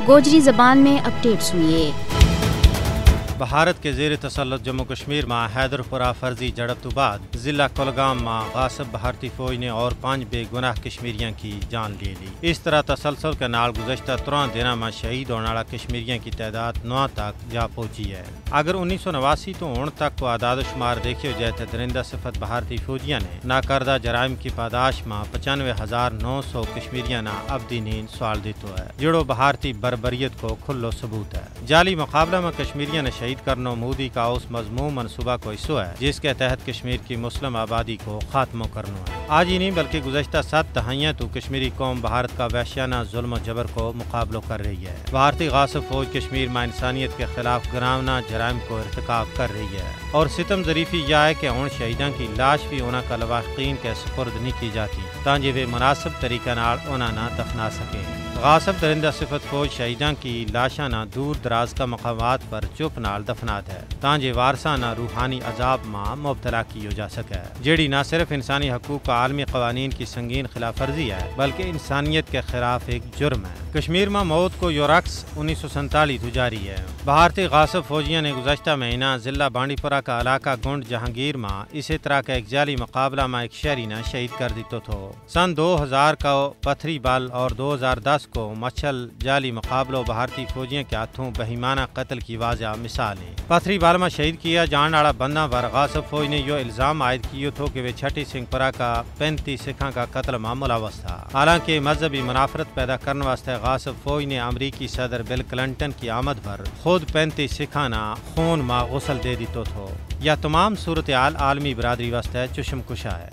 گوجری زبان میں اپڈیٹ سنیے۔ بھارت کے زیر تسلط جموں کشمیر میں حیدر پورہ فرضی جھڑپ تو بعد ضلع کولگام میں غاصب بھارتی فوج نے اور 5 بے گناہ کشمیریوں کی جان لے لی۔ اس طرح تسلسل کے نال گزشتہ 13 دنوں میں شہید ہونے والا کشمیریوں کی تعداد 9 تک جا پہنچی ہے۔ اگر 1989 تو ہن تک کو اعداد و شمار دیکھے جائے تو درندہ صفت بھارتی فوجیوں نے ناکردہ جرائم کی پاداش میں 95,900 کشمیریوں نے ابدی نیند سوال دیتو ہے، جڑو بھارتی بربریت کو کھلو ثبوت ہے۔ جعلی مقابلہ میں کشمیریوں نے شہید کرنا مودی کا اس مضمون منصوبہ کو حصہ ہے جس کے تحت کشمیر کی مسلم آبادی کو خاتمہ کرنا ہے۔ آج ہی نہیں بلکہ گزشتہ 7 دہائیاں تو کشمیری قوم بھارت کا وحشیانہ ظلم و جبر کو مقابلہ کر رہی ہے۔ بھارتی غاصب فوج کشمیر میں انسانیت کے خلاف گراونا جرائم کو ارتکاب کر رہی ہے، اور ستم ظریفی یہ ہے کہ ان شہیدان کی لاش بھی انہاں کا لواحقین کے سپرد نہیں کی جاتی تاکہ وہ مناسب طریقہ نال انہاں نہ دفنا سکیں۔ غاصب درندہ صفت فوج شہیدان کی لاشاں نہ دور دراز کا مقامات پر چپ نال دفنات ہے تاکہ وارثاں نہ روحانی عذاب میں مبتلا کی جا سکے، جیڑی نہ صرف انسانی حقوق کا عالمی قوانین کی سنگین خلاف ورزی ہے بلکہ انسانیت کے خلاف ایک جرم ہے۔ کشمیر میں موت کو یہ رقص 1947 جاری ہے۔ بھارتی غاصب فوجیوں نے گزشتہ مہینہ ضلع بانڈی پورہ کا علاقہ گنڈ جہانگیر میں اسی طرح کا ایک جعلی مقابلہ میں ایک شہری نے شہید کر دیتا تھا۔ سن 2000 کا پتھری بال اور 2010 کو مچھل جعلی مقابلوں بھارتی فوجیوں کے ہاتھوں بہیمانہ قتل کی واضح مثال ہے۔ پتھری بال میں شہید کیا جان والا بندہ پر غاصب فوج نے یہ الزام عائد کیا تھا کہ وہ چھٹی سنگھ پورہ کا 35 سکھاں کا قتل میں ملوث تھا۔ حالانکہ مذہبی منافرت پیدا کرنے واسطے غاصب فوج نے امریکی صدر بل کلنٹن کی آمد پر خود 35 سکھاں خون میں غسل دے دیتا تھا۔ یہ تمام صورتحال عالمی برادری واسطے چشم کشا ہے۔